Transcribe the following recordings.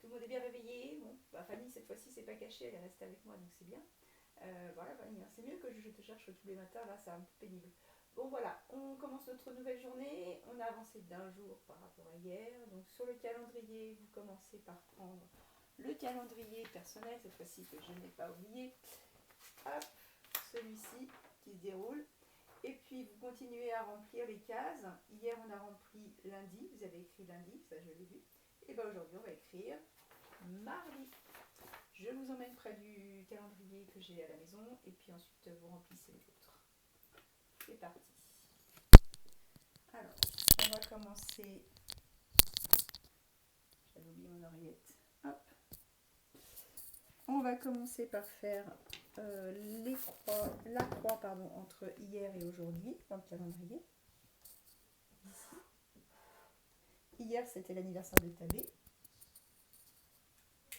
tout le monde est bien réveillé. Bon, Fanny, cette fois-ci, c'est pas caché, elle est restée avec moi, donc c'est bien. Voilà, Fanny, c'est mieux que je te cherche tous les matins, là, c'est un peu pénible. Bon, voilà, on commence notre nouvelle journée. On a avancé d'un jour par rapport à hier. Donc, sur le calendrier, vous commencez par prendre le calendrier personnel, cette fois-ci que je n'ai pas oublié. Hop, celui-ci qui se déroule. Et puis vous continuez à remplir les cases. Hier on a rempli lundi, vous avez écrit lundi, ça je l'ai vu. Et bien aujourd'hui on va écrire mardi. Je vous emmène près du calendrier que j'ai à la maison et puis ensuite vous remplissez les autres. C'est parti. Alors, on va commencer. J'avais oublié mon oreillette. Hop. On va commencer par faire la croix entre hier et aujourd'hui dans le calendrier. Ici. Hier, c'était l'anniversaire de Tabé.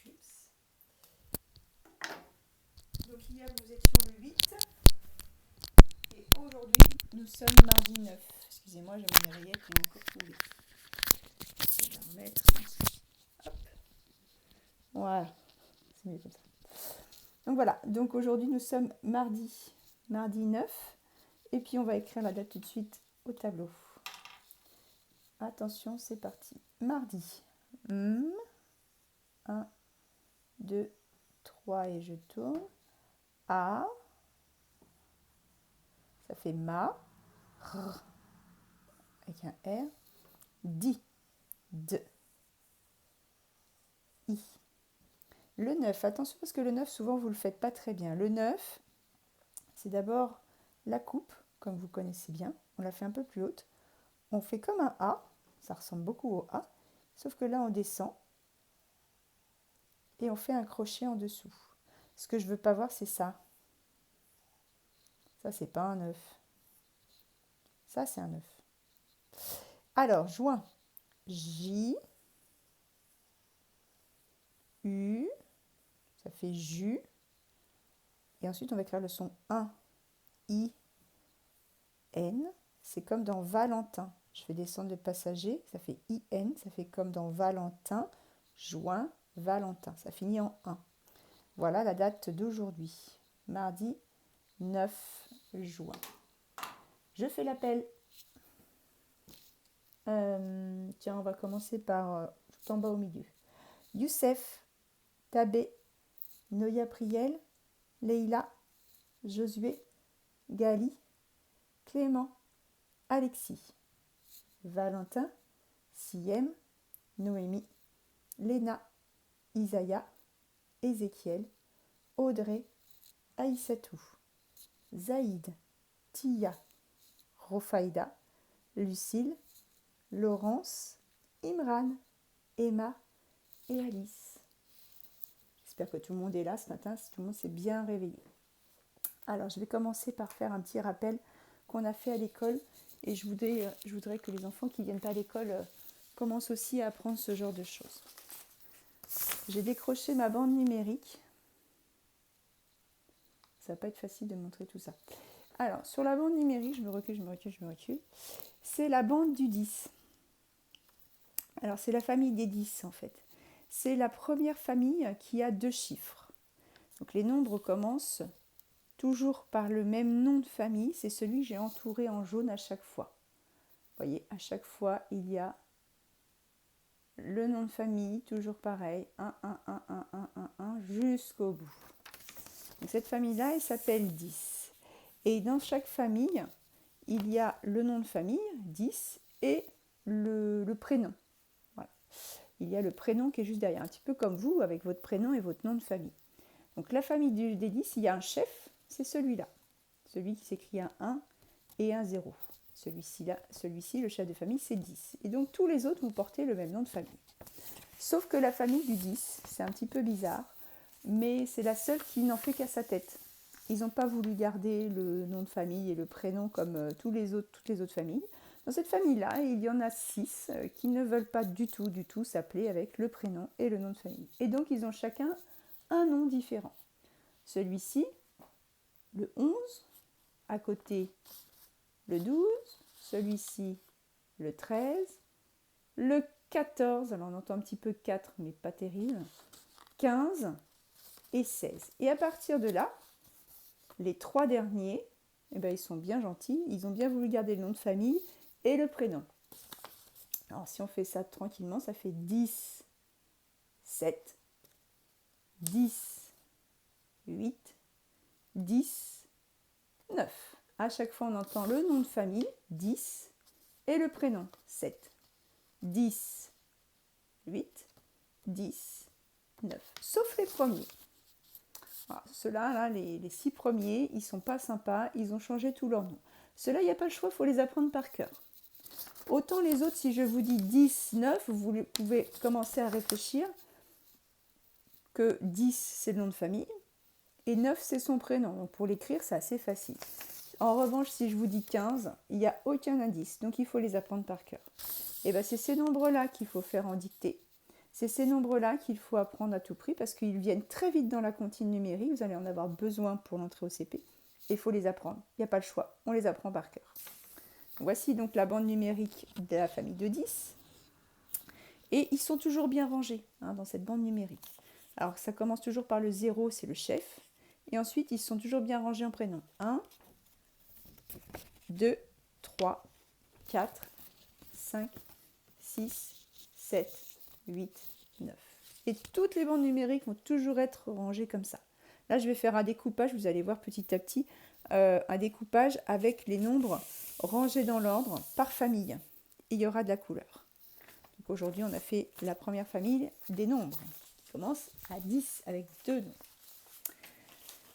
Oups. Donc hier, nous étions le 8. Et aujourd'hui, nous sommes mardi 9. Excusez-moi, j'ai mon oreillette qui est encore coulée. Je vais la remettre. Hop. Voilà. C'est mieux comme ça. Donc voilà. Donc aujourd'hui, nous sommes mardi 9. Et puis, on va écrire la date tout de suite au tableau. Attention, c'est parti. Mardi. 1, 2, 3 et je tourne. A. Ça fait ma. R. Avec un R. Di. D. I. Le 9. Attention parce que le 9, souvent, vous ne le faites pas très bien. Le 9, c'est d'abord la coupe, comme vous connaissez bien. On la fait un peu plus haute. On fait comme un A. Ça ressemble beaucoup au A. Sauf que là, on descend. Et on fait un crochet en dessous. Ce que je ne veux pas voir, c'est ça. Ça, c'est pas un 9. Ça, c'est un 9. Alors, joint. J. U. Ça fait jus. Et ensuite, on va écrire le son 1. I. N. C'est comme dans Valentin. Je fais descendre le passager. Ça fait IN. Ça fait comme dans Valentin. Joint. Valentin. Ça finit en 1. Voilà la date d'aujourd'hui. Mardi 9 juin. Je fais l'appel. Tiens, on va commencer par tout en bas au milieu. Youssef, Tabé, Noya Priel, Leïla, Josué, Gali, Clément, Alexis, Valentin, Siem, Noémie, Léna, Isaiah, Ézéchiel, Audrey, Aïssatou, Zaïd, Tia, Rofaïda, Lucille, Laurence, Imran, Emma et Alice. J'espère que tout le monde est là ce matin, si tout le monde s'est bien réveillé. Alors, je vais commencer par faire un petit rappel qu'on a fait à l'école. Et je voudrais que les enfants qui ne viennent pas à l'école commencent aussi à apprendre ce genre de choses. J'ai décroché ma bande numérique. Ça va pas être facile de montrer tout ça. Alors, sur la bande numérique, je me recule. C'est la bande du 10. Alors, c'est la famille des 10 en fait. C'est la première famille qui a 2 chiffres. Donc, les nombres commencent toujours par le même nom de famille. C'est celui que j'ai entouré en jaune à chaque fois. Vous voyez, à chaque fois, il y a le nom de famille, toujours pareil, 1, 1, 1, 1, 1, 1, 1, jusqu'au bout. Donc, cette famille-là, elle s'appelle 10. Et dans chaque famille, il y a le nom de famille, 10, et le prénom. Voilà. Il y a le prénom qui est juste derrière, un petit peu comme vous, avec votre prénom et votre nom de famille. Donc, la famille des 10, il y a un chef, c'est celui-là. Celui qui s'écrit un 1 et un 0. Celui-ci, le chef de famille, c'est 10. Et donc, tous les autres, vous portez le même nom de famille. Sauf que la famille du 10, c'est un petit peu bizarre, mais c'est la seule qui n'en fait qu'à sa tête. Ils n'ont pas voulu garder le nom de famille et le prénom comme toutes les autres familles. Dans cette famille-là, il y en a 6 qui ne veulent pas du tout s'appeler avec le prénom et le nom de famille. Et donc, ils ont chacun un nom différent. Celui-ci, le 11, à côté, le 12, celui-ci, le 13, le 14, alors on entend un petit peu 4, mais pas terrible, 15 et 16. Et à partir de là, les 3 derniers, eh ben, ils sont bien gentils, ils ont bien voulu garder le nom de famille et le prénom. Alors si on fait ça tranquillement, ça fait 10, 7, 10, 8, 10, 9. À chaque fois, on entend le nom de famille, 10, et le prénom, 7. 10, 8, 10, 9. Sauf les premiers. Voilà, ceux-là, là, les 6 premiers, ils ne sont pas sympas, ils ont changé tout leur nom. Ceux-là, il n'y a pas le choix, il faut les apprendre par cœur. Autant les autres, si je vous dis 10, 9, vous pouvez commencer à réfléchir que 10, c'est le nom de famille, et 9, c'est son prénom. Donc pour l'écrire, c'est assez facile. En revanche, si je vous dis 15, il n'y a aucun indice, donc il faut les apprendre par cœur. Et bien c'est ces nombres-là qu'il faut faire en dictée. C'est ces nombres-là qu'il faut apprendre à tout prix parce qu'ils viennent très vite dans la comptine numérique. Vous allez en avoir besoin pour l'entrée au CP. Et il faut les apprendre. Il n'y a pas le choix. On les apprend par cœur. Voici donc la bande numérique de la famille de 10. Et ils sont toujours bien rangés dans cette bande numérique. Alors ça commence toujours par le 0, c'est le chef. Et ensuite, ils sont toujours bien rangés en prénom. 1, 2, 3, 4, 5, 6, 7, 8, 9. Et toutes les bandes numériques vont toujours être rangées comme ça. Là, je vais faire un découpage, vous allez voir petit à petit, un découpage avec les nombres rangés dans l'ordre par famille. Et il y aura de la couleur. Donc aujourd'hui, on a fait la première famille des nombres, qui commence à 10 avec 2 nombres.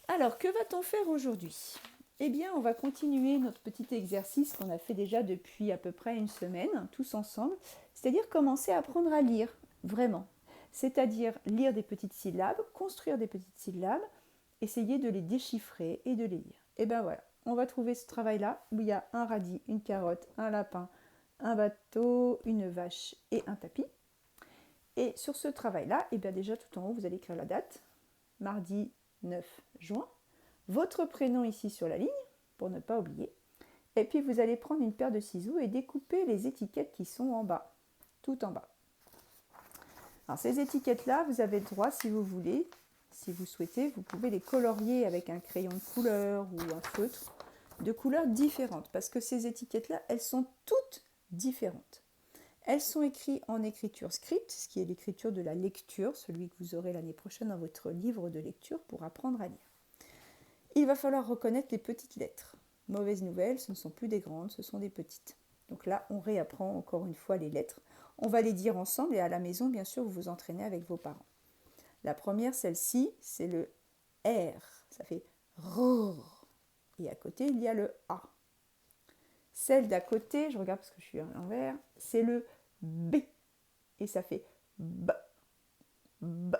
Alors, que va-t-on faire aujourd'hui ? Eh bien, on va continuer notre petit exercice qu'on a fait déjà depuis à peu près une semaine, tous ensemble, c'est-à-dire commencer à apprendre à lire, vraiment. C'est-à-dire lire des petites syllabes, construire des petites syllabes, essayer de les déchiffrer et de les lire. Et bien voilà, on va trouver ce travail-là où il y a un radis, une carotte, un lapin, un bateau, une vache et un tapis. Et sur ce travail-là, et bien déjà tout en haut, vous allez écrire la date, mardi 9 juin, votre prénom ici sur la ligne, pour ne pas oublier. Et puis vous allez prendre une paire de ciseaux et découper les étiquettes qui sont en bas, tout en bas. Alors ces étiquettes-là, vous avez le droit, si vous voulez, si vous souhaitez, vous pouvez les colorier avec un crayon de couleur ou un feutre de couleurs différentes, parce que ces étiquettes-là, elles sont toutes différentes. Elles sont écrites en écriture script, ce qui est l'écriture de la lecture, celui que vous aurez l'année prochaine dans votre livre de lecture pour apprendre à lire. Il va falloir reconnaître les petites lettres. Mauvaise nouvelle, ce ne sont plus des grandes, ce sont des petites. Donc là, on réapprend encore une fois les lettres. On va les dire ensemble et à la maison, bien sûr, vous vous entraînez avec vos parents. La première, celle-ci, c'est le R. Ça fait RR. Et à côté, il y a le A. Celle d'à côté, je regarde parce que je suis à l'envers, c'est le B. Et ça fait B. B.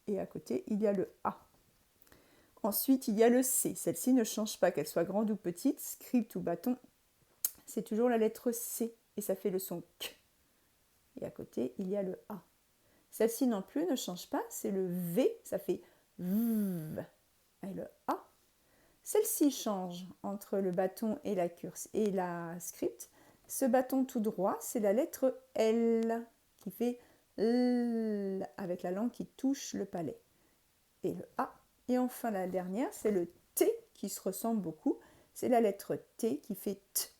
Et à côté, il y a le A. Ensuite, il y a le C. Celle-ci ne change pas, qu'elle soit grande ou petite, script ou bâton. C'est toujours la lettre C et ça fait le son K. Et à côté, il y a le A. Celle-ci non plus ne change pas, c'est le V, ça fait V. Et le A. Celle-ci change entre le bâton et la script. Ce bâton tout droit, c'est la lettre L qui fait L avec la langue qui touche le palais. Et le A. Et enfin, la dernière, c'est le T qui se ressemble beaucoup. C'est la lettre T qui fait T,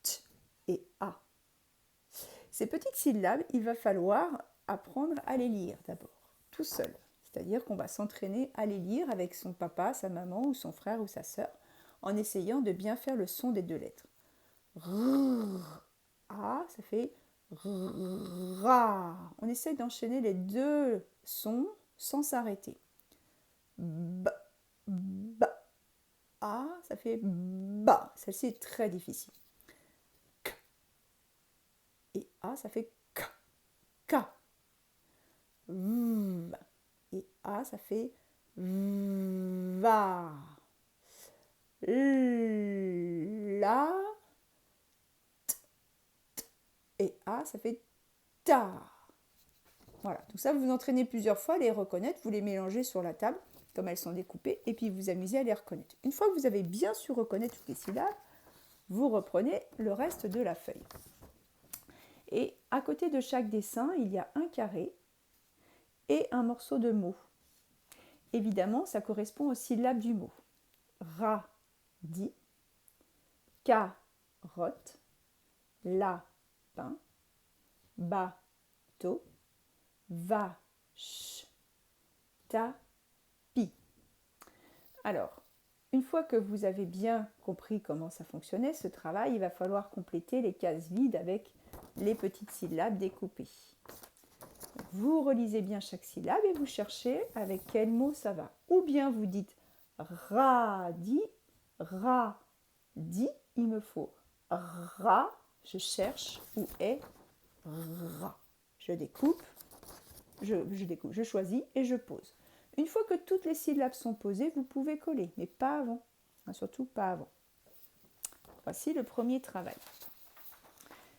T et A. Ces petites syllabes, il va falloir apprendre à les lire d'abord, tout seul. C'est-à-dire qu'on va s'entraîner à les lire avec son papa, sa maman ou son frère ou sa sœur, en essayant de bien faire le son des deux lettres. R, A, ça fait Ra. On essaye d'enchaîner les deux sons sans s'arrêter. B, B, A, ça fait ba. Celle-ci est très difficile. K. Et A, ça fait K. K. V. Et A, ça fait va. La. T, t. Et A, ça fait ta. Voilà, tout ça, vous vous entraînez plusieurs fois à les reconnaître, vous les mélangez sur la table, comme elles sont découpées, et puis vous vous amusez à les reconnaître. Une fois que vous avez bien su reconnaître toutes les syllabes, vous reprenez le reste de la feuille. Et à côté de chaque dessin, il y a un carré et un morceau de mot. Évidemment, ça correspond aux syllabes du mot. Radis, carotte, lapin, bateau, vache, tapis. Alors, une fois que vous avez bien compris comment ça fonctionnait, ce travail, il va falloir compléter les cases vides avec les petites syllabes découpées. Vous relisez bien chaque syllabe et vous cherchez avec quel mot ça va. Ou bien vous dites radis, radis, il me faut ra, je cherche où est ra. Je découpe, je choisis et je pose. Une fois que toutes les syllabes sont posées, vous pouvez coller, mais pas avant, surtout pas avant. Voici le premier travail.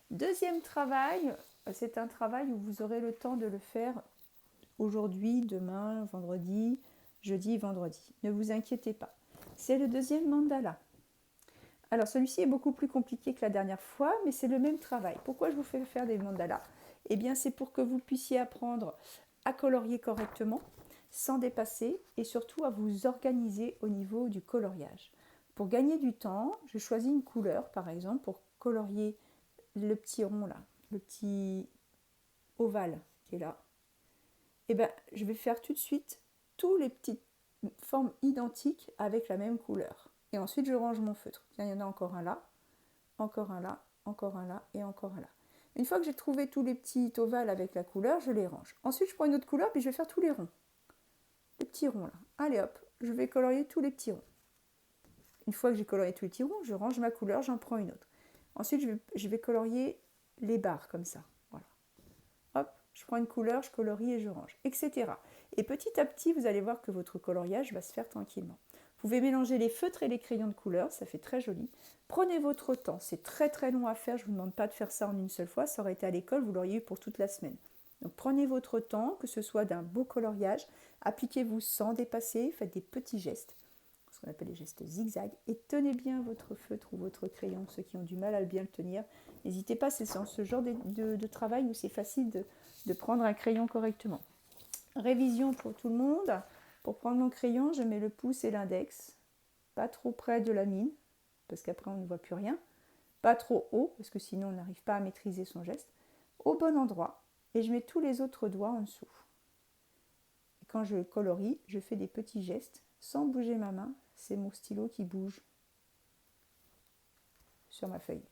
Deuxième travail, c'est un travail où vous aurez le temps de le faire aujourd'hui, demain, vendredi, jeudi, vendredi. Ne vous inquiétez pas. C'est le deuxième mandala. Alors celui-ci est beaucoup plus compliqué que la dernière fois, mais c'est le même travail. Pourquoi je vous fais faire des mandalas? Eh bien c'est pour que vous puissiez apprendre à colorier correctement, sans dépasser, et surtout à vous organiser au niveau du coloriage. Pour gagner du temps, je choisis une couleur, par exemple, pour colorier le petit rond là, le petit ovale qui est là. Et bien, je vais faire tout de suite tous les petites formes identiques avec la même couleur. Et ensuite, je range mon feutre. Tiens, il y en a encore un là, encore un là, encore un là et encore un là. Une fois que j'ai trouvé tous les petits ovales avec la couleur, je les range. Ensuite, je prends une autre couleur, puis je vais faire tous les ronds. Les petits ronds là. Allez hop, je vais colorier tous les petits ronds. Une fois que j'ai colorié tous les petits ronds, je range ma couleur, j'en prends une autre. Ensuite, je vais colorier les barres comme ça. Voilà. Hop, je prends une couleur, je colorie et je range, etc. Et petit à petit, vous allez voir que votre coloriage va se faire tranquillement. Vous pouvez mélanger les feutres et les crayons de couleur, ça fait très joli. Prenez votre temps, c'est très très long à faire, je ne vous demande pas de faire ça en une seule fois, ça aurait été à l'école, vous l'auriez eu pour toute la semaine. Donc prenez votre temps, que ce soit d'un beau coloriage, appliquez-vous sans dépasser, faites des petits gestes, ce qu'on appelle les gestes zigzag, et tenez bien votre feutre ou votre crayon, ceux qui ont du mal à bien le tenir. N'hésitez pas, c'est ce genre de travail où c'est facile de prendre un crayon correctement. Révision pour tout le monde. Pour prendre mon crayon, je mets le pouce et l'index, pas trop près de la mine, parce qu'après on ne voit plus rien, pas trop haut, parce que sinon on n'arrive pas à maîtriser son geste, au bon endroit, et je mets tous les autres doigts en dessous. Et quand je colorie, je fais des petits gestes, sans bouger ma main, c'est mon stylo qui bouge sur ma feuille.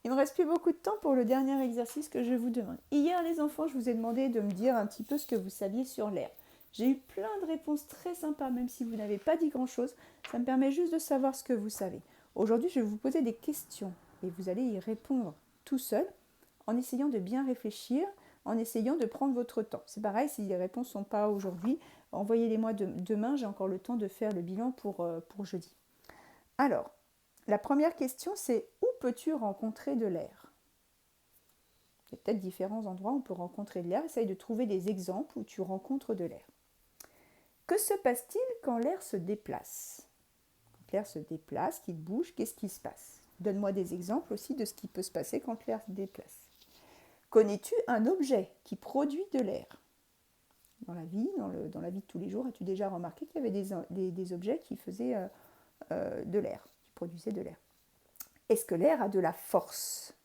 Il ne me reste plus beaucoup de temps pour le dernier exercice que je vous demande. Hier, les enfants, je vous ai demandé de me dire un petit peu ce que vous saviez sur l'air. J'ai eu plein de réponses très sympas, même si vous n'avez pas dit grand-chose. Ça me permet juste de savoir ce que vous savez. Aujourd'hui, je vais vous poser des questions et vous allez y répondre tout seul en essayant de bien réfléchir, en essayant de prendre votre temps. C'est pareil, si les réponses ne sont pas aujourd'hui, envoyez-les-moi demain. J'ai encore le temps de faire le bilan pour jeudi. Alors, la première question, c'est où peux-tu rencontrer de l'air? Il y a peut-être différents endroits où on peut rencontrer de l'air. Essaye de trouver des exemples où tu rencontres de l'air. Que se passe-t-il quand l'air se déplace? Quand l'air se déplace, qu'il bouge, qu'est-ce qui se passe? Donne-moi des exemples aussi de ce qui peut se passer quand l'air se déplace. Connais-tu un objet qui produit de l'air? Dans la vie de tous les jours, as-tu déjà remarqué qu'il y avait des objets qui faisaient de l'air, qui produisaient de l'air? Est-ce que l'air a de la force?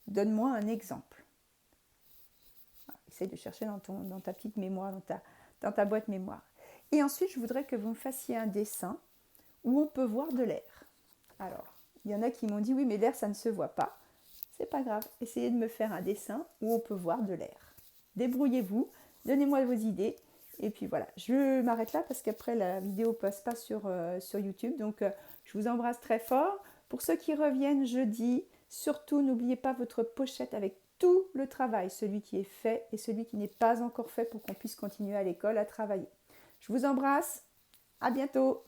Donne-moi un exemple. Essaye de chercher dans ta petite mémoire, dans ta boîte mémoire. Et ensuite, je voudrais que vous me fassiez un dessin où on peut voir de l'air. Alors, il y en a qui m'ont dit, oui, mais l'air, ça ne se voit pas. C'est pas grave, essayez de me faire un dessin où on peut voir de l'air. Débrouillez-vous, donnez-moi vos idées. Et puis voilà, je m'arrête là parce qu'après, la vidéo ne passe pas sur YouTube. Donc, je vous embrasse très fort. Pour ceux qui reviennent jeudi, surtout, n'oubliez pas votre pochette avec tout le travail, celui qui est fait et celui qui n'est pas encore fait pour qu'on puisse continuer à l'école à travailler. Je vous embrasse, à bientôt.